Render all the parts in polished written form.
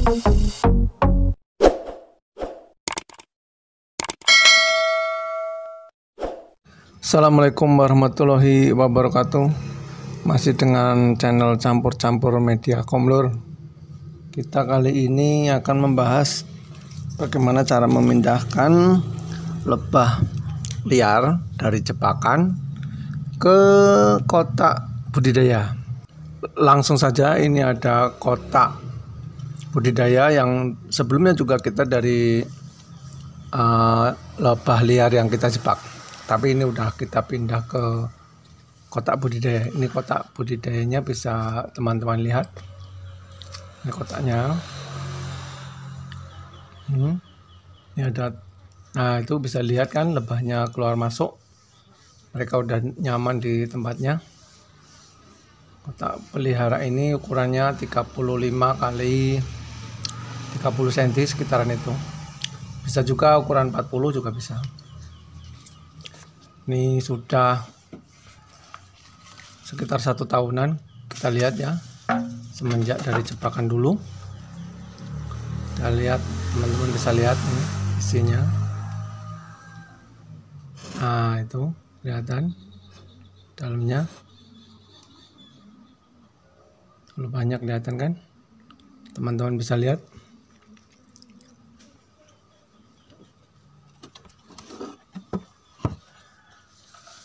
Assalamualaikum warahmatullahi wabarakatuh. Masih dengan channel campur-campur media Komlur. Kita kali ini akan membahas bagaimana cara memindahkan lebah liar dari jebakan ke kotak budidaya. Langsung saja, ini ada kotak budidaya yang sebelumnya juga kita dari lebah liar yang kita jebak. Tapi ini udah kita pindah ke kotak budidaya. Ini kotak budidayanya, bisa teman-teman lihat. Ini kotaknya. Ini ada. Nah, itu bisa lihat kan lebahnya keluar masuk. Mereka udah nyaman di tempatnya. Kotak pelihara ini ukurannya 35 kali 30 cm sekitaran itu. Bisa juga ukuran 40 juga bisa. Ini sudah sekitar 1 tahunan, kita lihat ya, semenjak dari jebakan dulu. Kita lihat, teman-teman bisa lihat ini isinya. Nah, itu kelihatan dalamnya. Kalau banyak kelihatan kan, teman-teman bisa lihat.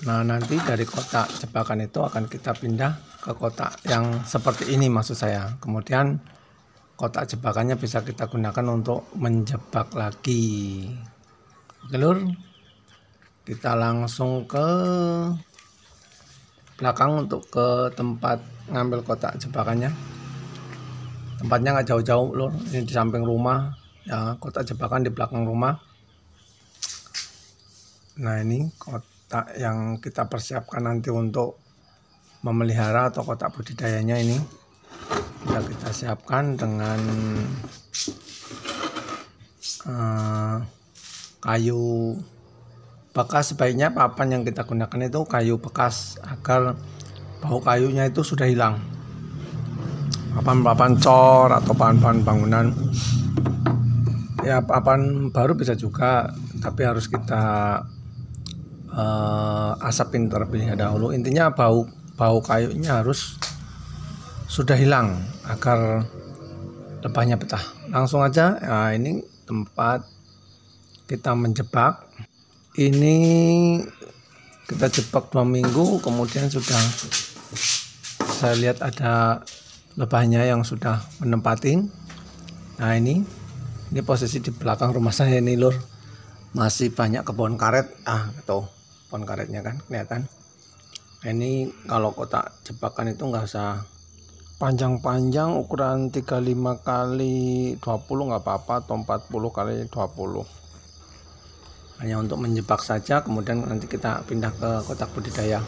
Nah, nanti dari kotak jebakan itu akan kita pindah ke kotak yang seperti ini, maksud saya. Kemudian kotak jebakannya bisa kita gunakan untuk menjebak lagi. Oke lur, kita langsung ke belakang untuk ke tempat ngambil kotak jebakannya. Tempatnya nggak jauh-jauh lur, ini di samping rumah ya, kotak jebakan di belakang rumah. Nah, ini kotak yang kita persiapkan nanti untuk memelihara atau kotak budidayanya. Ini sudah kita siapkan dengan kayu bekas. Sebaiknya papan yang kita gunakan itu kayu bekas agar bau kayunya itu sudah hilang. Papan-papan cor atau papan-papan bangunan ya, papan baru bisa juga, tapi harus kita asapin terlebih dahulu. Intinya bau kayunya harus sudah hilang agar lebahnya betah. Langsung aja. Nah, ini tempat kita menjebak. Ini kita jebak 2 minggu, kemudian sudah saya lihat ada lebahnya yang sudah menempatin. Nah, ini posisi di belakang rumah saya ini lur, masih banyak kebun karet. Tuh pohon karetnya kan kelihatan. Ini kalau kotak jebakan itu nggak usah panjang-panjang, ukuran 35 kali 20 nggak apa-apa, atau 40 kali 20, hanya untuk menjebak saja. Kemudian nanti kita pindah ke kotak budidaya.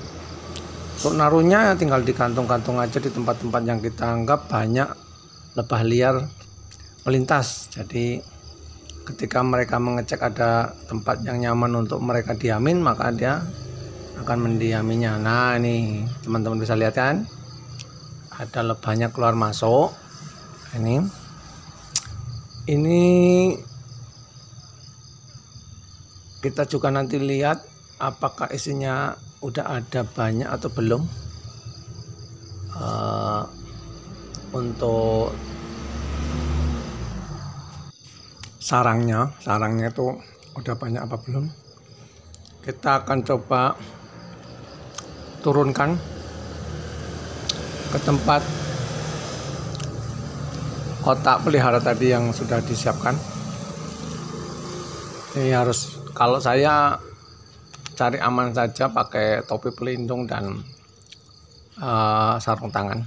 Untuk naruhnya tinggal di kantung-kantung aja di tempat-tempat yang kita anggap banyak lebah liar melintas. Jadi ketika mereka mengecek ada tempat yang nyaman untuk mereka diamin, maka dia akan mendiaminya. Nah, ini teman-teman bisa lihat kan, ada lebahnya keluar masuk. Ini kita juga nanti lihat apakah isinya udah ada banyak atau belum. Untuk sarangnya itu udah banyak apa belum, kita akan coba turunkan ke tempat kotak pelihara tadi yang sudah disiapkan. Ini harus, kalau saya cari aman saja, pakai topi pelindung dan sarung tangan,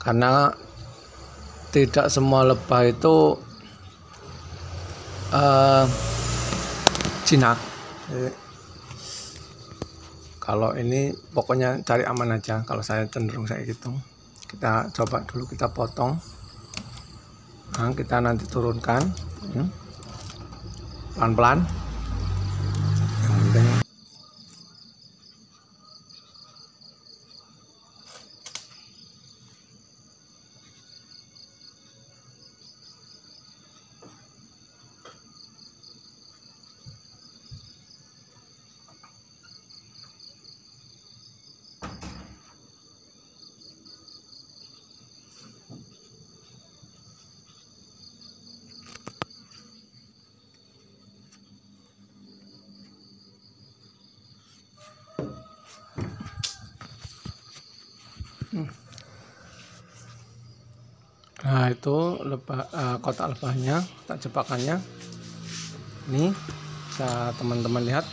karena tidak semua lebah itu jinak. Kalau ini pokoknya cari aman aja, kalau saya cenderung saya gitu. Kita coba dulu, kita potong. Nah, kita nanti turunkan pelan-pelan. Nah itu kotak lebahnya, kotak jebakannya. Ini bisa teman-teman lihat.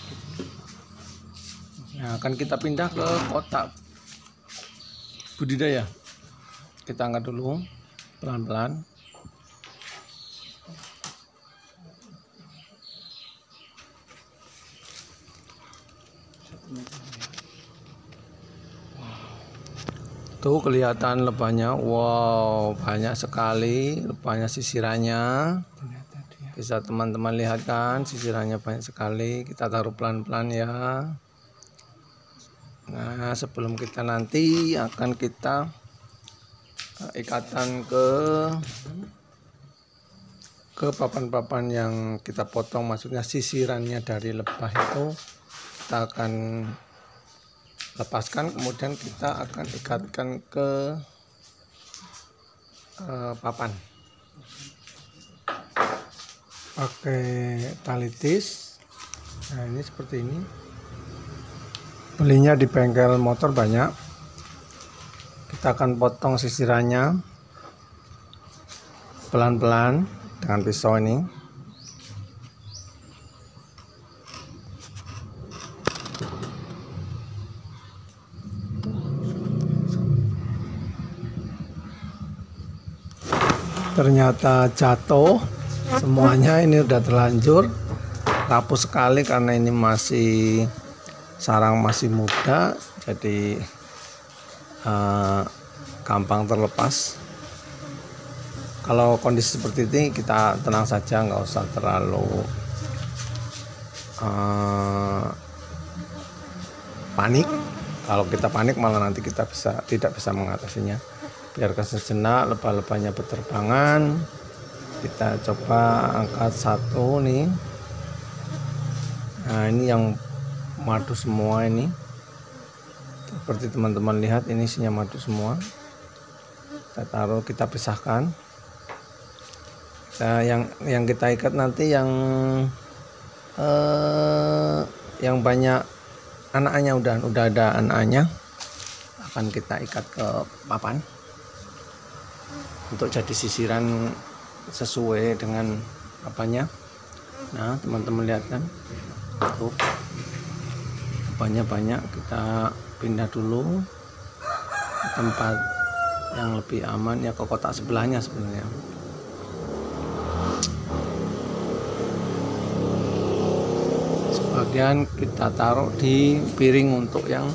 Nah, akan kita pindah ke kotak budidaya. Kita angkat dulu pelan-pelan. Tuh kelihatan lebahnya, wow banyak sekali lebahnya, sisirannya bisa teman-teman lihat kan, sisirannya banyak sekali. Kita taruh pelan-pelan ya. Nah sebelum kita nanti akan kita ikatan ke papan-papan yang kita potong, maksudnya sisirannya dari lebah itu kita akan lepaskan, kemudian kita akan ikatkan ke papan pakai tali tis. Nah ini seperti ini, belinya di bengkel motor banyak. Kita akan potong sisirannya pelan-pelan dengan pisau ini. Ternyata jatuh semuanya, ini udah terlanjur rapuh sekali karena ini masih sarang masih muda, jadi gampang terlepas. Kalau kondisi seperti ini kita tenang saja, nggak usah terlalu panik. Kalau kita panik malah nanti kita tidak bisa mengatasinya. Biarkan sejenak lebah-lebahnya berterbangan. Kita coba angkat satu nih. Nah ini yang madu semua ini, seperti teman-teman lihat ini isinya madu semua. Kita taruh, kita pisahkan. Nah, yang kita ikat nanti yang banyak anaknya, udah ada anaknya, akan kita ikat ke papan untuk jadi sisiran sesuai dengan apanya. Nah teman-teman lihat kan, tuh banyak, kita pindah dulu ke tempat yang lebih aman ya, ke kotak sebelahnya sebenarnya. Sebagian kita taruh di piring untuk yang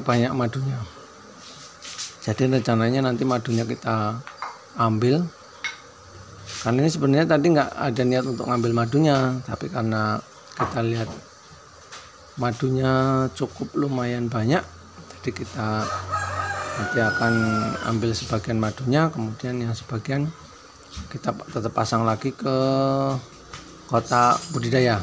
banyak madunya. Jadi rencananya nanti madunya kita ambil, karena ini sebenarnya tadi nggak ada niat untuk ngambil madunya, tapi karena kita lihat madunya cukup lumayan banyak, jadi kita nanti akan ambil sebagian madunya, kemudian yang sebagian kita tetap pasang lagi ke kotak budidaya.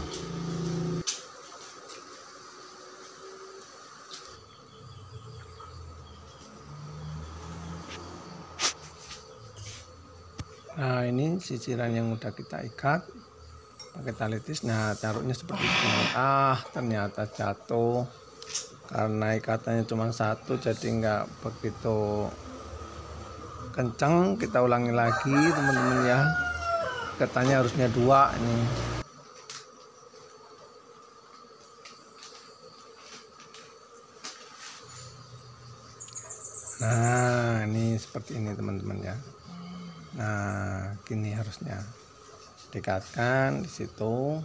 Nah ini sisiran yang udah kita ikat pakai tali tis. Nah taruhnya seperti ini. Ternyata jatuh karena ikatannya cuma satu, jadi nggak begitu kencang. Kita ulangi lagi teman-teman ya, ikatannya harusnya 2 ini. Nah ini seperti ini teman-teman ya. Nah gini harusnya diikatkan di situ,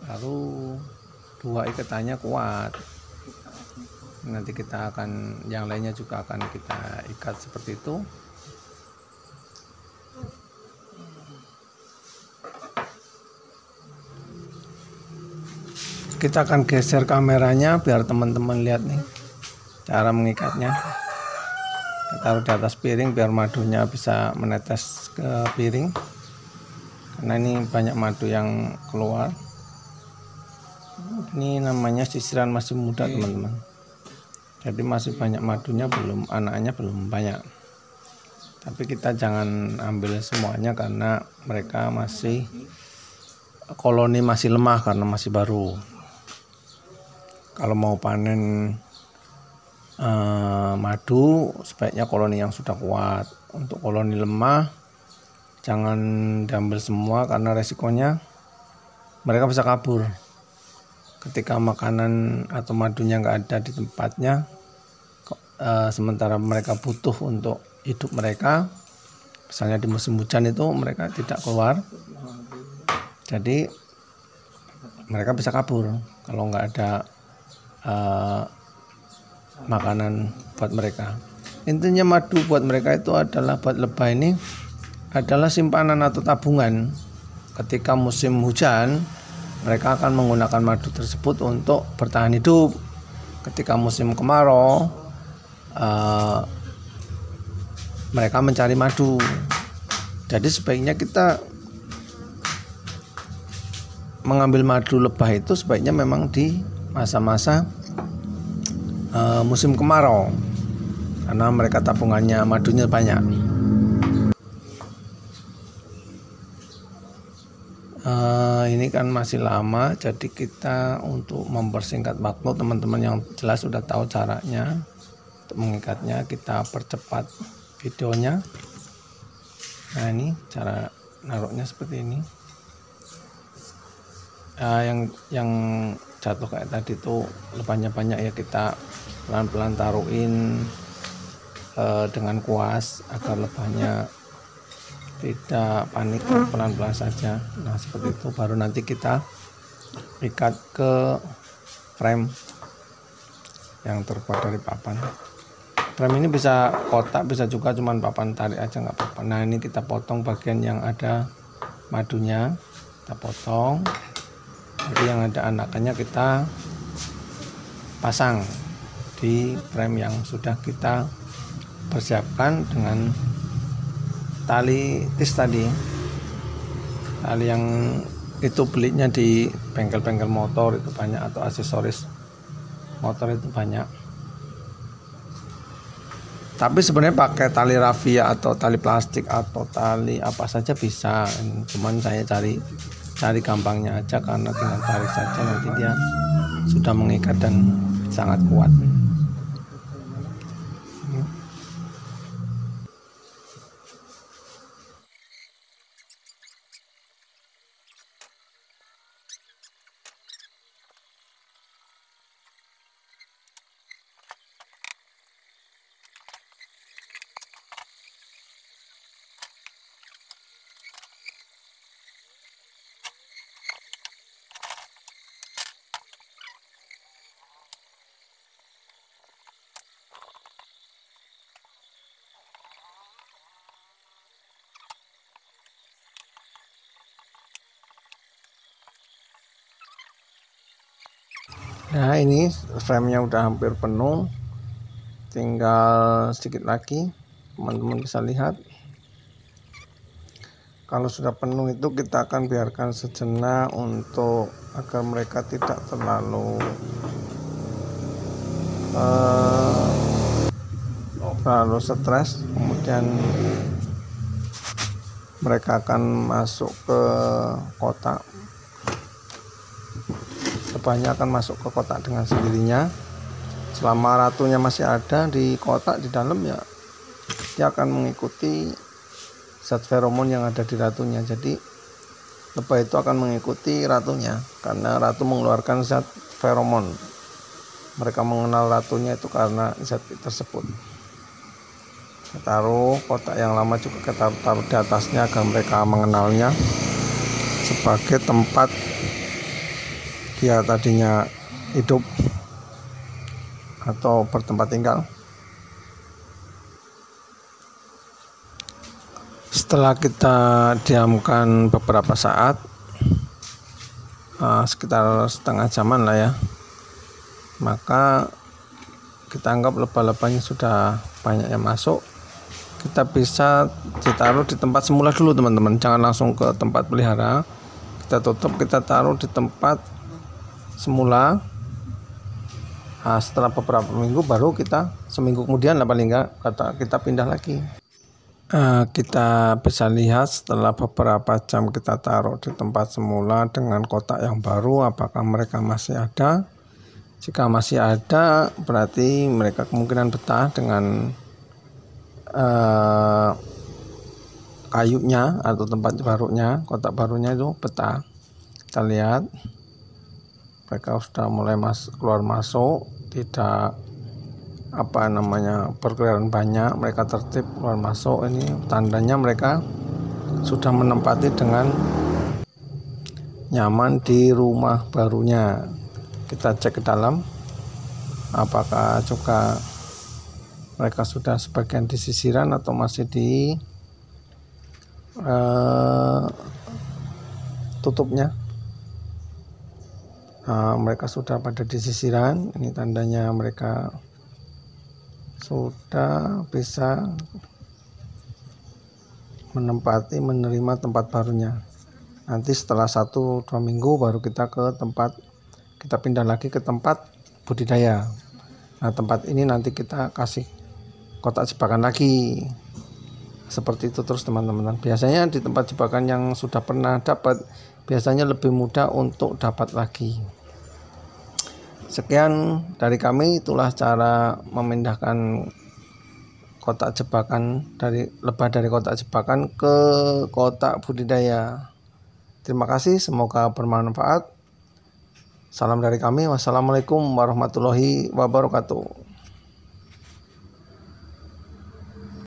baru 2 ikatannya kuat. Nanti kita akan yang lainnya juga akan kita ikat seperti itu. Kita akan geser kameranya biar teman-teman lihat nih cara mengikatnya. Kita taruh di atas piring biar madunya bisa menetes ke piring, karena ini banyak madu yang keluar. Ini namanya sisiran masih muda teman-teman, jadi masih banyak madunya, anaknya belum banyak. Tapi kita jangan ambil semuanya karena mereka masih koloni masih lemah karena masih baru. kalau mau panen madu sebaiknya koloni yang sudah kuat. Untuk koloni lemah jangan diambil semua karena resikonya mereka bisa kabur ketika makanan atau madunya nggak ada di tempatnya, sementara mereka butuh untuk hidup mereka. Misalnya di musim hujan itu mereka tidak keluar, jadi mereka bisa kabur kalau nggak ada makanan buat mereka. Intinya madu buat mereka itu adalah, buat lebah ini adalah simpanan atau tabungan. Ketika musim hujan mereka akan menggunakan madu tersebut untuk bertahan hidup. Ketika musim kemarau mereka mencari madu. Jadi sebaiknya kita mengambil madu lebah itu sebaiknya memang di masa-masa musim kemarau, karena mereka tabungannya madunya banyak. Ini kan masih lama, jadi kita untuk mempersingkat waktu, teman-teman yang jelas sudah tahu caranya untuk mengikatnya, kita percepat videonya. Nah, ini cara naruhnya seperti ini. Yang jatuh kayak tadi tuh lebahnya banyak ya, kita pelan-pelan taruhin dengan kuas agar lebahnya tidak panik, pelan-pelan saja. Nah seperti itu, baru nanti kita ikat ke frame yang terbuat dari papan. Frame ini bisa kotak, bisa juga cuman papan tarik aja nggak apa-apa. Nah ini kita potong bagian yang ada madunya, kita potong. Jadi yang ada anakannya kita pasang di frame yang sudah kita persiapkan dengan tali tis tadi. Tali yang itu belinya di bengkel-bengkel motor itu banyak, atau aksesoris motor itu banyak. Tapi sebenarnya pakai tali rafia atau tali plastik atau tali apa saja bisa. Cuman saya cari gampangnya aja, karena tinggal tarik saja nanti dia sudah mengikat dan sangat kuat. Nah ini frame-nya udah hampir penuh, tinggal sedikit lagi, teman-teman bisa lihat. Kalau sudah penuh itu kita akan biarkan sejenak untuk agar mereka tidak terlalu stres. Kemudian mereka akan masuk ke kotak. Lebahnya akan masuk ke kotak dengan sendirinya. Selama ratunya masih ada di kotak di dalam, ya dia akan mengikuti zat feromon yang ada di ratunya. Jadi lebah itu akan mengikuti ratunya karena ratu mengeluarkan zat feromon. Mereka mengenal ratunya itu karena zat tersebut. Kita taruh kotak yang lama juga kita taruh di atasnya agar mereka mengenalnya sebagai tempat dia tadinya hidup atau bertempat tinggal. Setelah kita diamkan beberapa saat, sekitar setengah jaman lah ya, maka kita anggap lebah-lebahnya sudah banyak yang masuk. Kita bisa ditaruh di tempat semula dulu teman-teman, jangan langsung ke tempat pelihara. Kita tutup, kita taruh di tempat semula. Setelah beberapa minggu baru kita, seminggu kemudian lah paling enggak, kita pindah lagi. Kita bisa lihat setelah beberapa jam kita taruh di tempat semula dengan kotak yang baru, apakah mereka masih ada. Jika masih ada, berarti mereka kemungkinan betah dengan kayunya atau tempat barunya, kotak barunya itu betah. Kita lihat mereka sudah mulai keluar masuk, tidak berkeliaran banyak, mereka tertib keluar masuk. Ini tandanya mereka sudah menempati dengan nyaman di rumah barunya. Kita cek ke dalam, apakah juga mereka sudah sebagian di sisiran atau masih di tutupnya. Mereka sudah pada di sisiran. Ini tandanya mereka sudah bisa menerima tempat barunya. Nanti setelah 1-2 minggu baru kita pindah lagi ke tempat budidaya. Nah, tempat ini nanti kita kasih kotak jebakan lagi. Seperti itu terus teman-teman. Biasanya di tempat jebakan yang sudah pernah dapat, biasanya lebih mudah untuk dapat lagi. Sekian dari kami, itulah cara memindahkan kotak jebakan lebah dari kotak jebakan ke kotak budidaya. Terima kasih, semoga bermanfaat. Salam dari kami. Wassalamualaikum warahmatullahi wabarakatuh.